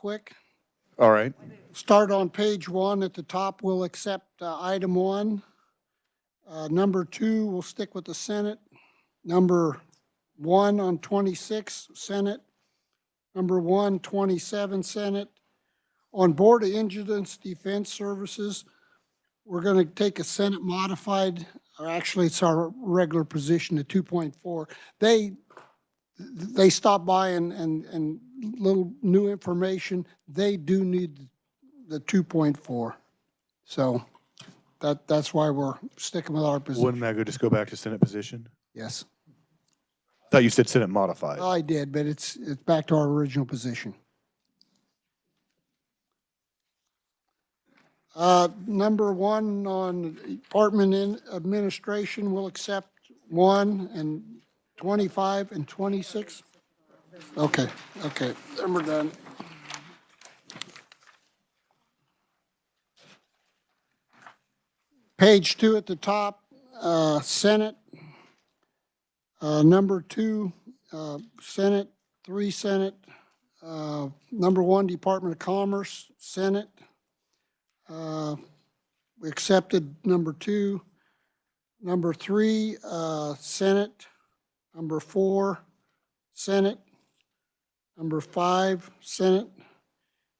quick. All right. Start on page 1 at the top. We'll accept item 1. Number 2, we'll stick with the Senate. Number 1 on 26, Senate. Number 127, Senate. On Board of Indigence Defense Services, we're going to take a Senate modified, or actually it's our regular position at 2.4. They stopped by and little new information. They do need the 2.4. So that's why we're sticking with our position. Wouldn't that just go back to Senate position? Yes, I thought you said Senate modified. I did, but it's back to our original position. Number 1 on Department in Administration, we'll accept 1 and 25 and 26. Okay, then we're done. Page 2 at the top, Senate. Number 2, Senate. 3, Senate. Number 1, Department of Commerce, Senate. We accepted number 2. Number 3, Senate. Number 4, Senate. Number 5, Senate.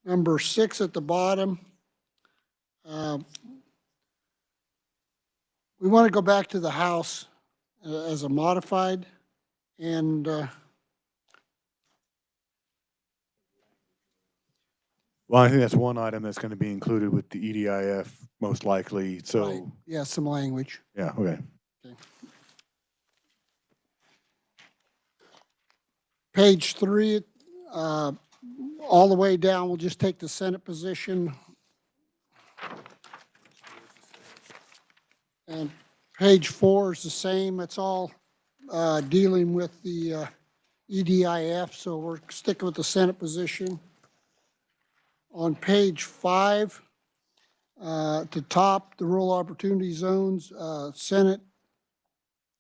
Number 6 at the bottom. We want to go back to the House as a modified, and Well, I think that's one item that's going to be included with the EDIF, most likely. So, right, yeah, some language. yeah, okay. Page 3, all the way down, we'll just take the Senate position. And page 4 is the same. It's all dealing with the EDIF, so we're sticking with the Senate position. On page 5, at the top, the rural opportunity zones, Senate,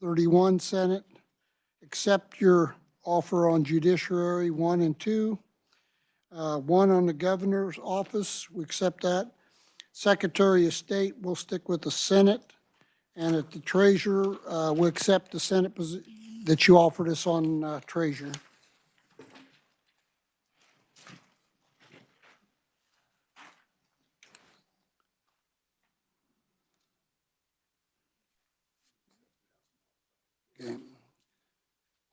31 Senate. Accept your offer on judiciary 1 and 2. 1 on the governor's office, we accept that. Secretary of State, we'll stick with the Senate. And at the treasurer, we'll accept the Senate that you offered us on treasurer. Okay.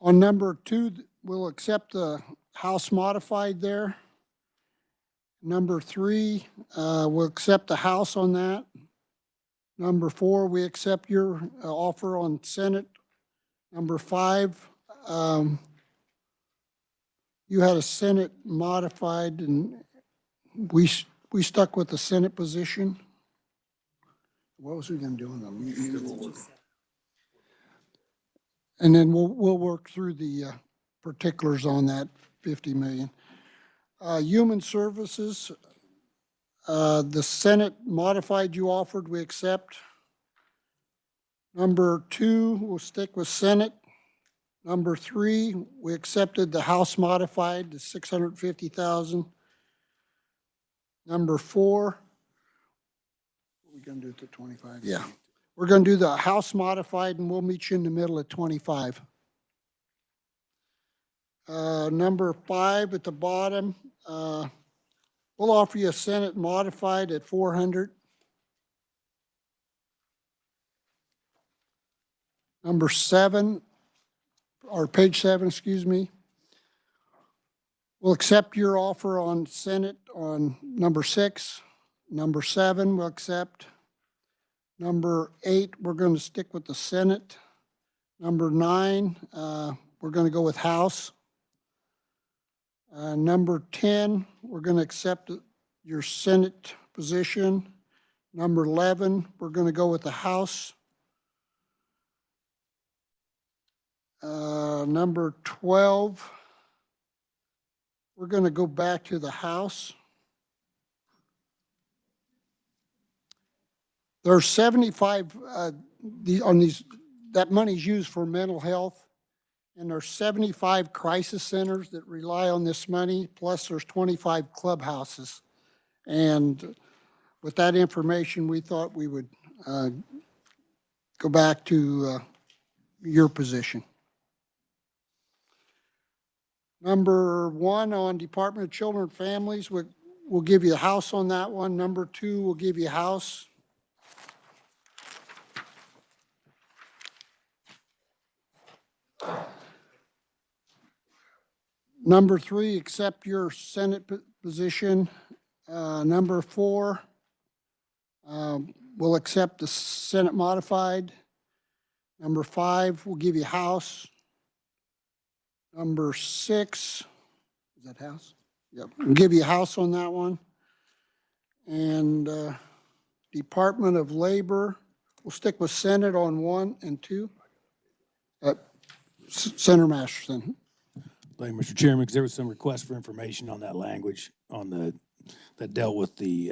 On number 2, we'll accept the House modified there. Number 3, we'll accept the House on that. Number 4, we accept your offer on Senate. Number 5, you had a Senate modified, and we stuck with the Senate position. What was we going to do on them? And then we'll work through the particulars on that 50 million. Human Services, the Senate modified you offered, we accept. Number 2, we'll stick with Senate. Number 3, we accepted the House modified to 650,000. Number 4, what are we going to do to 25? Yeah. We're going to do the House modified, and we'll meet you in the middle at 25. Number 5 at the bottom, we'll offer you a Senate modified at 400. Number 7, or page 7, excuse me. We'll accept your offer on Senate on number 6. Number 7, we'll accept. Number 8, we're going to stick with the Senate. Number 9, we're going to go with House. Number 10, we're going to accept your Senate position. Number 11, we're going to go with the House. Number 12, we're going to go back to the House. There's 75 on these, that money's used for mental health. And there's 75 crisis centers that rely on this money, plus there's 25 clubhouses. And with that information, we thought we would go back to your position. Number 1 on Department of Children and Families, we'll give you a house on that one. Number 2, we'll give you a house. Number 3, accept your Senate position. Number 4, we'll accept the Senate modified. Number 5, we'll give you House. Number 6, is that House? Yep, we'll give you House on that one. And Department of Labor, we'll stick with Senate on 1 and 2. Senator Masterson. Thank you, Mr. Chairman, because there was some request for information on that language that dealt with the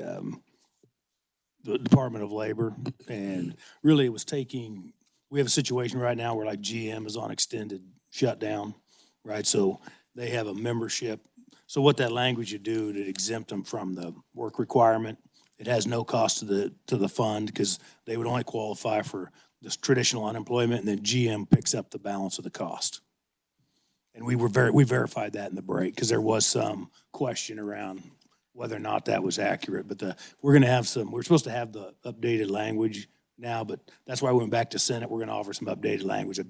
Department of Labor. And really it was we have a situation right now where like GM is on extended shutdown, right? So they have a membership. So what that language would do to exempt them from the work requirement, it has no cost to the fund because they would only qualify for this traditional unemployment, and then GM picks up the balance of the cost. And we verified that in the break because there was some question around whether or not that was accurate. But we're supposed to have the updated language now, but that's why we went back to Senate. We're going to offer some updated language that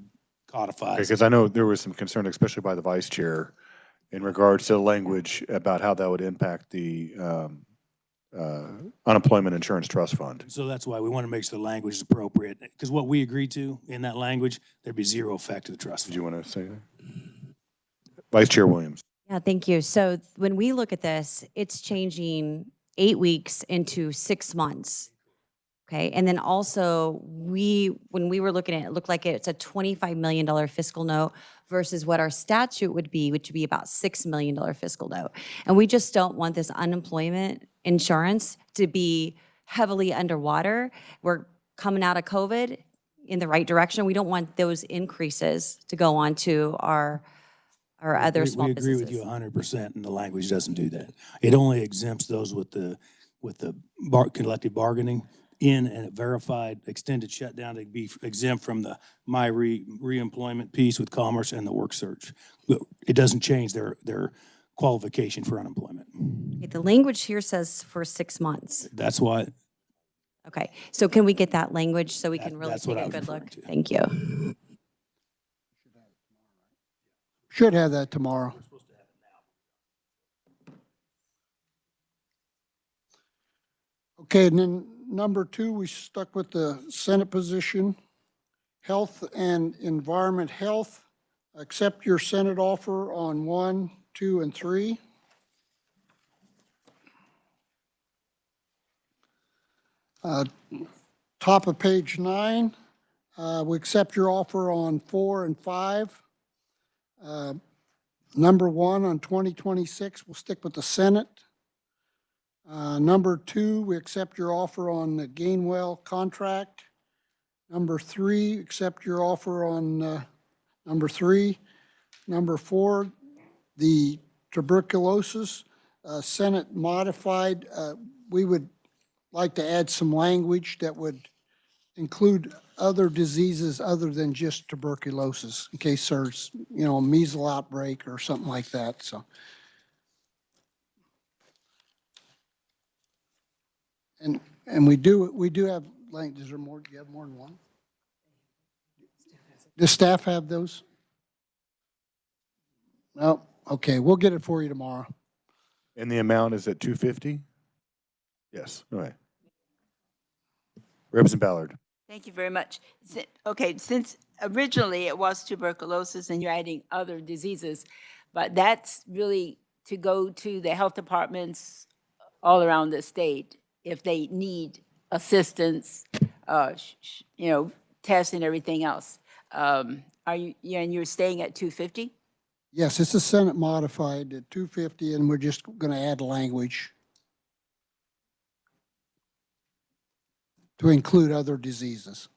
codifies. Because I know there was some concern, especially by the vice chair, in regards to the language about how that would impact the unemployment insurance trust fund. So that's why we want to make sure the language is appropriate. Because what we agreed to in that language, there'd be zero effect to the trust fund. Did you want to say that? Vice Chair Williams. Yeah, thank you. So when we look at this, it's changing 8 weeks into 6 months. Okay, and then also when we were looking at it, it looked like it's a $25 million fiscal note versus what our statute would be, which would be about $6 million fiscal note. And we just don't want this unemployment insurance to be heavily underwater. We're coming out of COVID in the right direction. We don't want those increases to go on to our other small businesses. We agree with you 100%, and the language doesn't do that. It only exempts those with the collective bargaining in and a verified extended shutdown. They'd be exempt from the reemployment piece with commerce and the work search. It doesn't change their qualification for unemployment. Okay, the language here says for 6 months. That's why. Okay, so can we get that language so we can really That's take what I a was good look? referring to. Thank you. Should have that tomorrow. Okay, and then number 2, we stuck with the Senate position. Health and Environment Health, accept your Senate offer on 1, 2, and 3. Top of page 9, we accept your offer on 4 and 5. Number 1 on 2026, we'll stick with the Senate. Number 2, we accept your offer on the Gainwell contract. Number 3, accept your offer on number 3. Number 4, the tuberculosis, Senate modified. We would like to add some language that would include other diseases other than just tuberculosis in case there's, a measles outbreak or something like that, so. And we do have language. Is there more? Do you have more than one? Does staff have those? No, okay, we'll get it for you tomorrow. And the amount is at $250? Yes, all right. Representative Ballard. Thank you very much. Okay, since originally it was tuberculosis and you're adding other diseases, but that's really to go to the health departments all around the state if they need assistance, tests and everything else. And you're staying at 250? Yes, it's a Senate modified at 250, and we're just going to add language to include other diseases.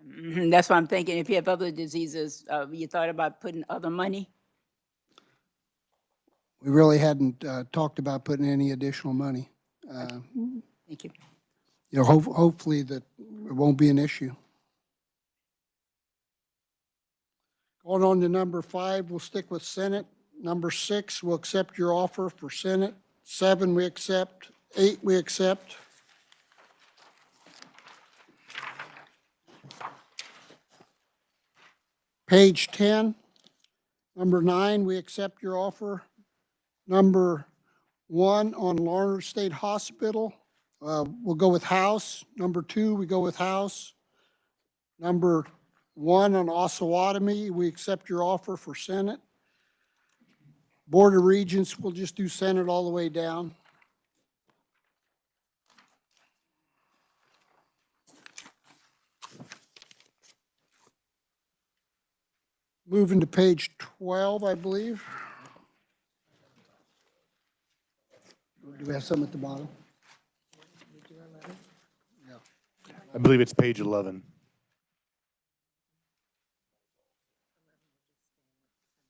That's what I'm thinking. If you have other diseases, you thought about putting other money? We really hadn't talked about putting any additional money. Thank you. You know, hopefully that it won't be an issue. Going on to number 5, we'll stick with Senate. Number 6, we'll accept your offer for Senate. 7, we accept. 8, we accept. Page 10, number 9, we accept your offer. Number 1 on Larner State Hospital, we'll go with House. Number 2, we go with House. Number 1 on Osawatomie, we accept your offer for Senate. Board of Regents, we'll just do Senate all the way down. Moving to page 12, I believe. Do we have some at the bottom? I believe it's page 11.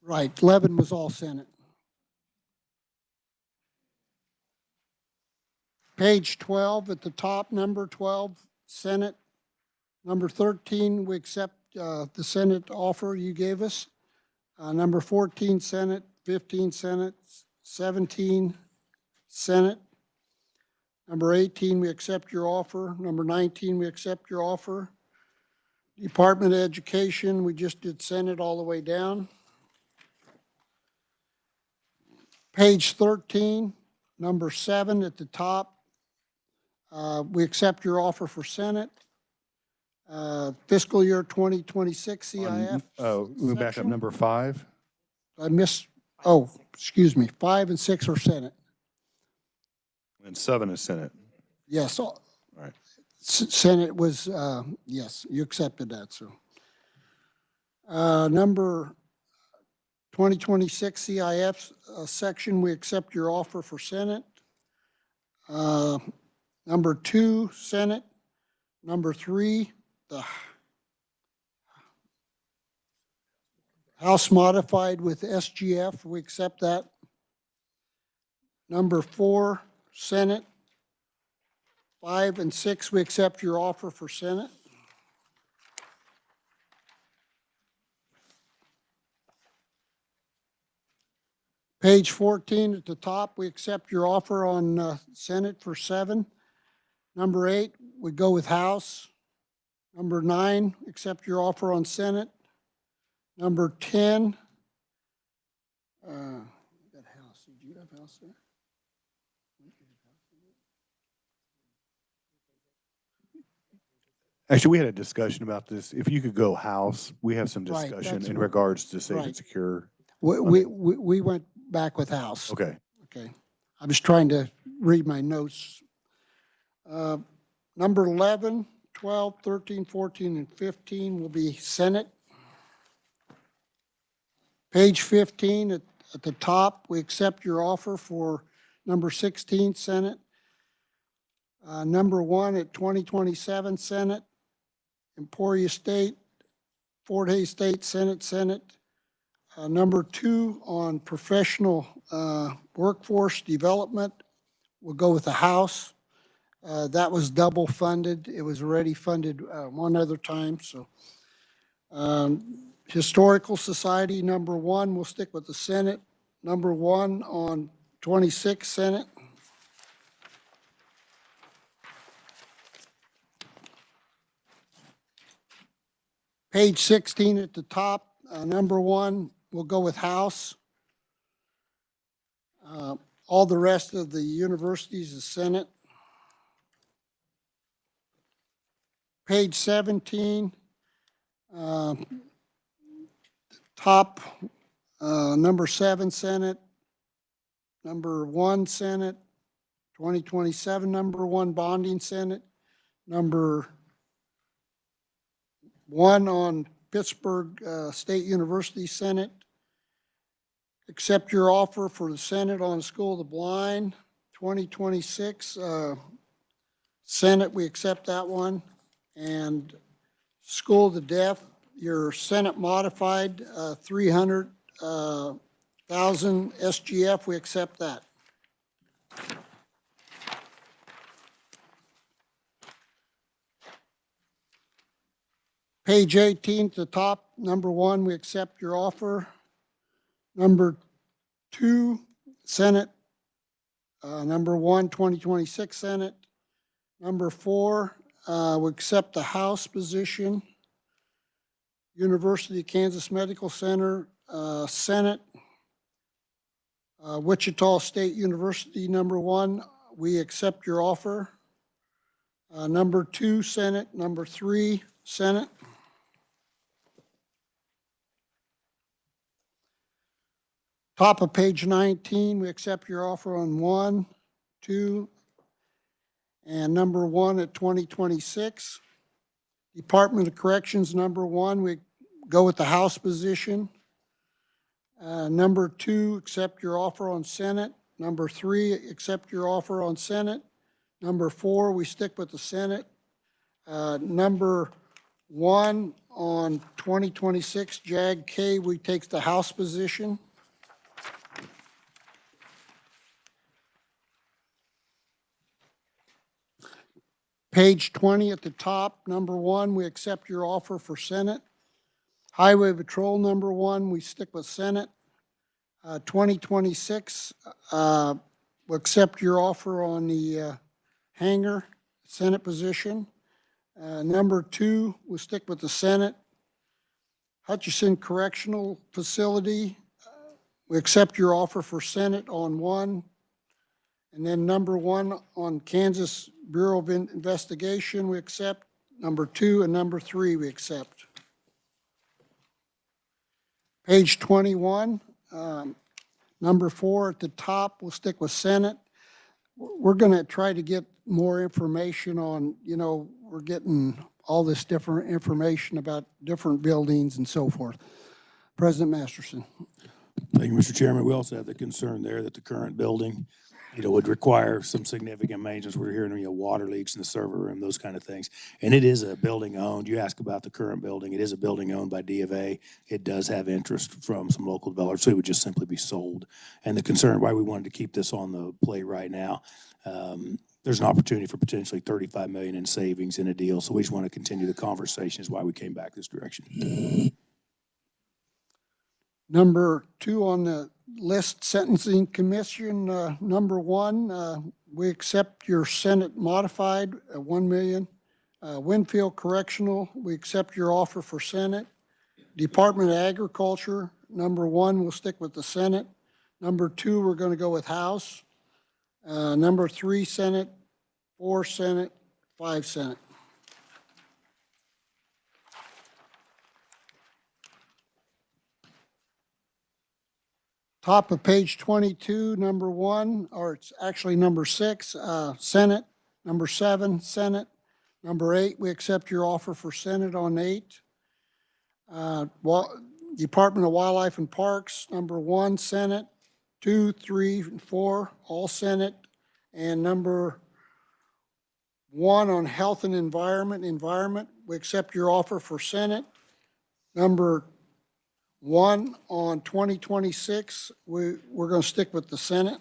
Right, 11 was all Senate. Page 12 at the top, number 12, Senate. Number 13, we accept the Senate offer you gave us. Number 14, Senate. 15, Senate. 17, Senate. Number 18, we accept your offer. Number 19, we accept your offer. Department of Education, we just did Senate all the way down. Page 13, number 7 at the top. We accept your offer for Senate. Fiscal year 2026 CIF. Move back up, section. number 5. I missed, excuse me, 5 and 6 are Senate. And 7 is Senate. Yes, All right. Senate was, yes, you accepted that, so. Number 2026 CIF section, we accept your offer for Senate. Number 2, Senate. Number 3, the House modified with SGF, we accept that. Number 4, Senate. 5 and 6, we accept your offer for Senate. Page 14 at the top, we accept your offer on Senate for 7. Number 8, we go with House. Number 9, accept your offer on Senate. Number 10, got House. Did you have House there? Actually, we had a discussion about this. If you could go House, we have some Right, discussion that's in what- regards to safe right. and secure. We went back with House. Okay. Okay. I was trying to read my notes. Number 11, 12, 13, 14, and 15 will be Senate. Page 15 at the top, we accept your offer for number 16, Senate. Number 1 at 2027, Senate. Emporia State, Fort Hays State, Senate. Number 2 on professional workforce development, we'll go with the House. That was double funded. It was already funded one other time, so. Historical Society, number 1, we'll stick with the Senate. Number 1 on 26, Senate. Page 16 at the top, number 1, we'll go with House. All the rest of the universities is Senate. Page 17, top, number 7, Senate. Number 1, Senate. 2027, number 1, bonding, Senate. Number 1 on Pittsburgh State University, Senate. Accept your offer for the Senate on School of the Blind, 2026. Senate, we accept that one. And School of the Deaf, your Senate modified, 300,000 SGF, we accept that. Page 18 at the top, number 1, we accept your offer. Number 2, Senate, number 1, 2026 Senate. Number 4, we accept the House position. University of Kansas Medical Center, Senate. Wichita State University, number 1, we accept your offer. Number 2, Senate. Number 3, Senate. Top of page 19, we accept your offer on 1, 2, and number 1 at 2026. Department of Corrections, number 1, we go with the House position. Number 2, accept your offer on Senate. Number 3, accept your offer on Senate. Number 4, we stick with the Senate. Number 1 on 2026 JAG K, we take the House position. Page 20 at the top, number 1, we accept your offer for Senate. Highway Patrol, number 1, we stick with Senate. 2026, we'll accept your offer on the hangar, Senate position. Number 2, we'll stick with the Senate. Hutchinson Correctional Facility, we accept your offer for Senate on 1. And then number 1 on Kansas Bureau of Investigation, we accept. Number 2 and number 3, we accept. Page 21, number 4 at the top, we'll stick with Senate. We're going to try to get more information on, we're getting all this different information about different buildings and so forth. President Masterson. Thank you, Mr. Chairman. We also have the concern there that the current building, would require some significant maintenance. We're hearing, water leaks in the server room, those kind of things. And it is a building owned. You ask about the current building. It is a building owned by D of A. It does have interest from some local developers, so it would just simply be sold. And the concern why we wanted to keep this on the plate right now, there's an opportunity for potentially $35 million in savings in a deal. So we just want to continue the conversation is why we came back this direction. Number 2 on the list, Sentencing Commission, number 1, we accept your Senate modified at $1 million. Winfield Correctional, we accept your offer for Senate. Department of Agriculture, number 1, we'll stick with the Senate. Number 2, we're going to go with House. Number 3, Senate. 4, Senate. 5, Senate. Top of page 22, number 1, or it's actually number 6, Senate. Number 7, Senate. Number 8, we accept your offer for Senate on 8. Department of Wildlife and Parks, number 1, Senate. 2, 3, and 4, all Senate. And number 1 on Health and Environment, we accept your offer for Senate. Number 1 on 2026, we're going to stick with the Senate.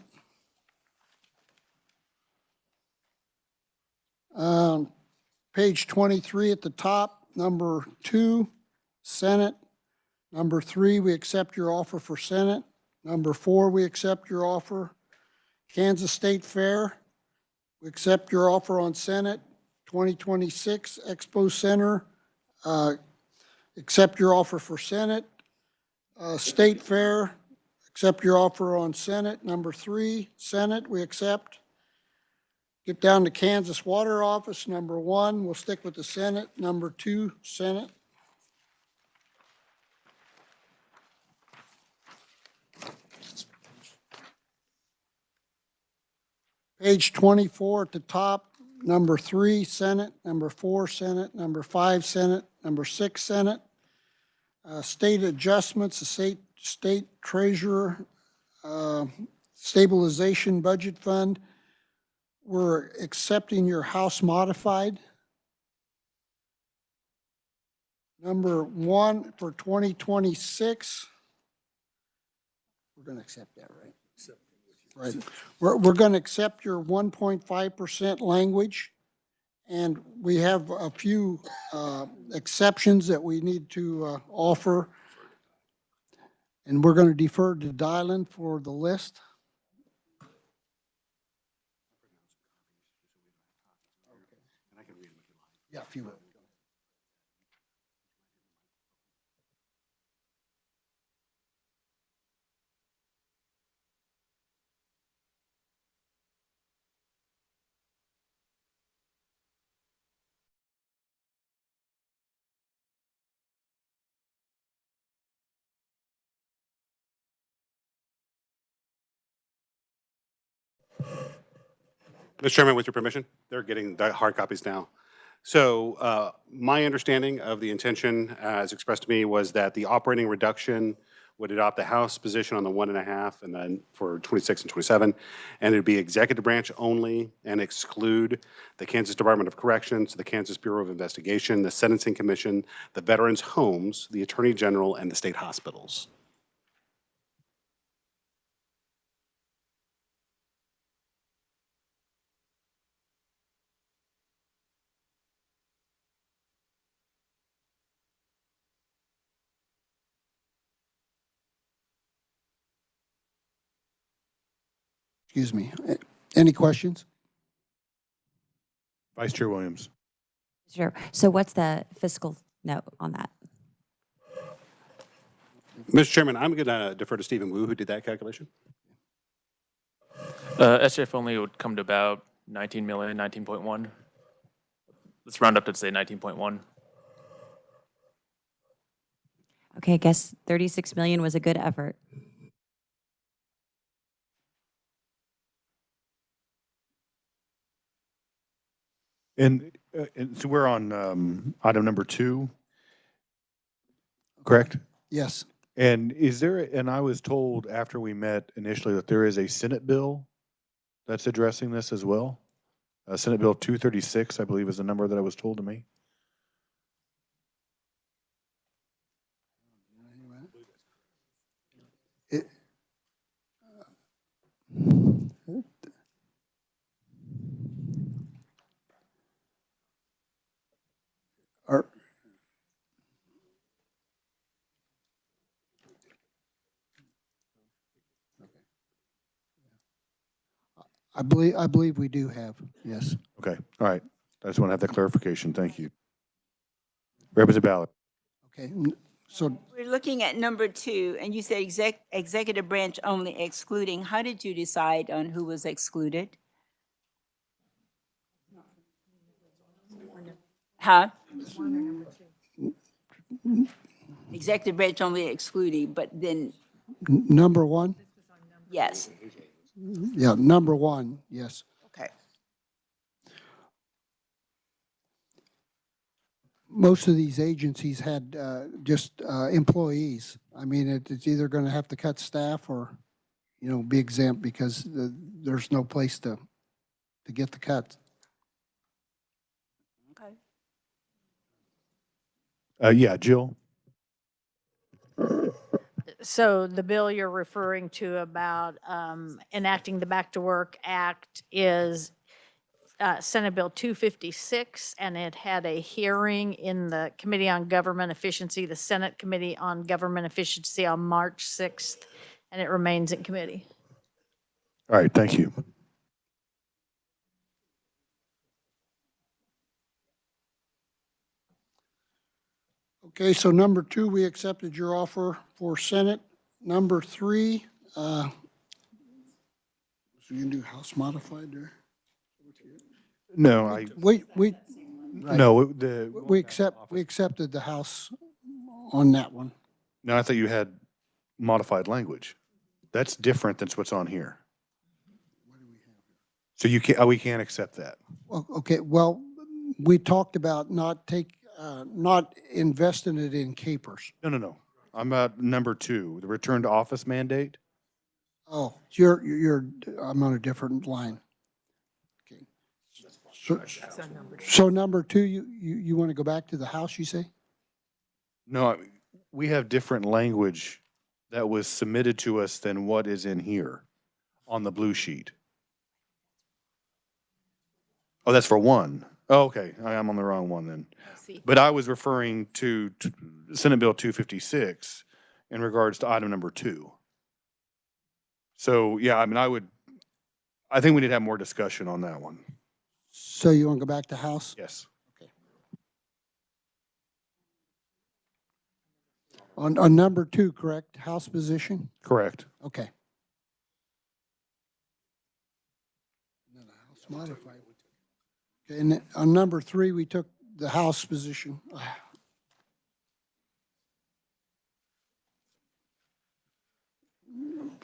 Page 23 at the top, number 2, Senate. Number 3, we accept your offer for Senate. Number 4, we accept your offer. Kansas State Fair, we accept your offer on Senate. 2026 Expo Center, accept your offer for Senate. State Fair, accept your offer on Senate. Number 3, Senate, we accept. Get down to Kansas Water Office, number 1, we'll stick with the Senate. Number 2, Senate. Page 24 at the top, number 3, Senate. Number 4, Senate. Number 5, Senate. Number 6, Senate. State adjustments, the state treasurer, stabilization budget fund. We're accepting your House modified. Number 1 for 2026. We're going to accept that, right? Right. We're going to accept your 1.5% language. And we have a few exceptions that we need to offer. And we're going to defer to Dylan for the list. Yeah, if you will. Mr. Chairman, with your permission, they're getting the hard copies now. So my understanding of the intention as expressed to me was that the operating reduction would adopt the House position on the 1.5 and then for 26 and 27, and it'd be executive branch only and exclude the Kansas Department of Corrections, the Kansas Bureau of Investigation, the Sentencing Commission, the Veterans Homes, the Attorney General, and the state hospitals. Excuse me. Any questions? Vice Chair Williams. Sure. So what's the fiscal note on that? Mr. Chairman, I'm going to defer to Stephen Wu, who did that calculation. SJF only would come to about 19 million, 19.1. Let's round up to say 19.1. Okay, I guess 36 million was a good effort. And so we're on item number 2, correct? Yes. And is there, and I was told after we met initially that there is a Senate bill that's addressing this as well? Senate Bill 236, I believe, is the number that I was told to me. Are, I believe we do have, yes. Okay, all right. I just want to have that clarification. Thank you. Representative Ballard. Okay, so We're looking at number 2, and you said executive branch only excluding. How did you decide on who was excluded? Huh? Executive branch only excluding, but then, number 1? yes, Yeah, number 1, yes. okay. Most of these agencies had just employees. I mean, it's either going to have to cut staff or, be exempt because there's no place to get the cuts. Okay. Yeah, Jill. So the bill you're referring to about enacting the Back to Work Act is Senate Bill 256, and it had a hearing in the Committee on Government Efficiency, the Senate Committee on Government Efficiency on March 6th, and it remains in committee. All right, thank you. Okay, so number 2, we accepted your offer for Senate. Number 3, so you can do House modified there? No, We no, accepted the House on that one. no, I thought you had modified language. That's different than what's on here. So we can't accept that. Well, okay, well, we talked about not investing it in capers. No. I'm at number 2, the return to office mandate. Oh, I'm on a different line. Okay. So number 2, you want to go back to the House, you say? No, we have different language that was submitted to us than what is in here on the blue sheet. Oh, that's for one. Oh, okay, I'm on the wrong one then. See. But I was referring to Senate Bill 256 in regards to item number 2. So, yeah, I mean, I think we need to have more discussion on that one. So you want to go back to House? Yes. On number 2, correct? House position? Correct. Okay. House modified. Okay, and on number 3, we took the House position.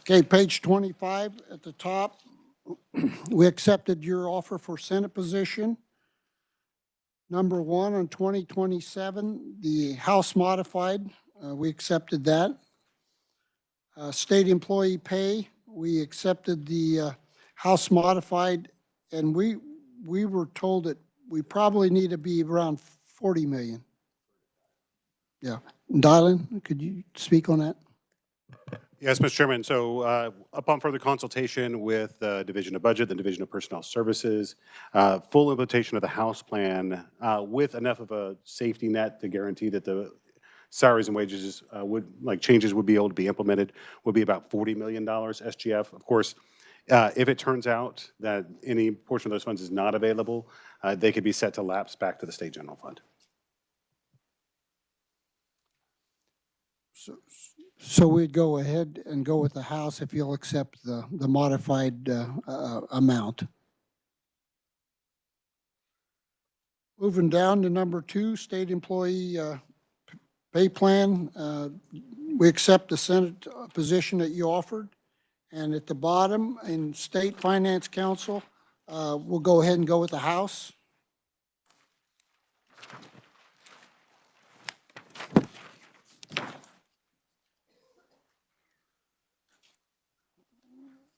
Okay, page 25 at the top. We accepted your offer for Senate position. Number 1 on 2027, the House modified, we accepted that. State employee pay, we accepted the House modified, and we were told that we probably need to be around 40 million. Yeah. Dylan, could you speak on that? Yes, Mr. Chairman. So upon further consultation with the Division of Budget, the Division of Personnel Services, full implementation of the House plan with enough of a safety net to guarantee that the salaries and wages changes would be able to be implemented would be about $40 million SGF. Of course, if it turns out that any portion of those funds is not available, they could be set to lapse back to the state general fund. So we'd go ahead and go with the House if you'll accept the modified amount. Moving down to number 2, state employee pay plan. We accept the Senate position that you offered. And at the bottom, in State Finance Council, we'll go ahead and go with the House.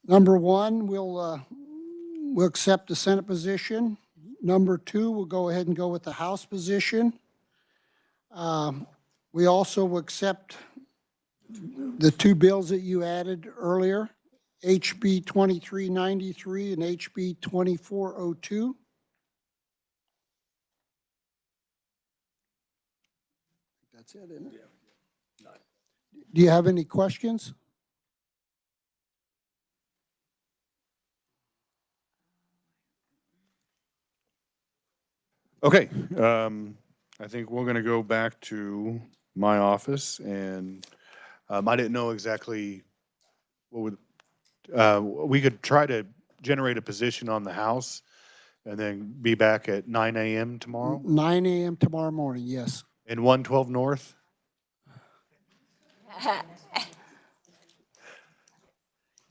Number 1, we'll accept the Senate position. Number 2, we'll go ahead and go with the House position. We also will accept the 2 bills that you added earlier, HB 2393 and HB 2402. That's it, isn't it? Do you have any questions? Okay, I think we're going to go back to my office, and I didn't know exactly what we could try to generate a position on the House and then be back at 9 a.m. tomorrow 9 a.m. tomorrow morning, yes. in 112 North.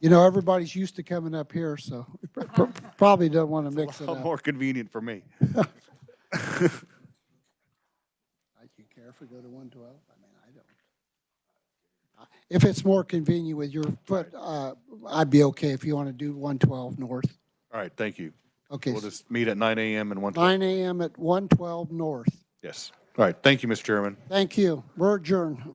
You know, everybody's used to coming up here, so probably don't want to mix it A lot up. more convenient for me. Do you care if we go to 112? I mean, I don't. If it's more convenient with your foot, I'd be okay if you want to do 112 North. All right, thank you. Okay. We'll just meet at 9 a.m. and 112. 9 a.m. at 112 North. Yes. All right, thank you, Mr. Chairman. Thank you. We're adjourned.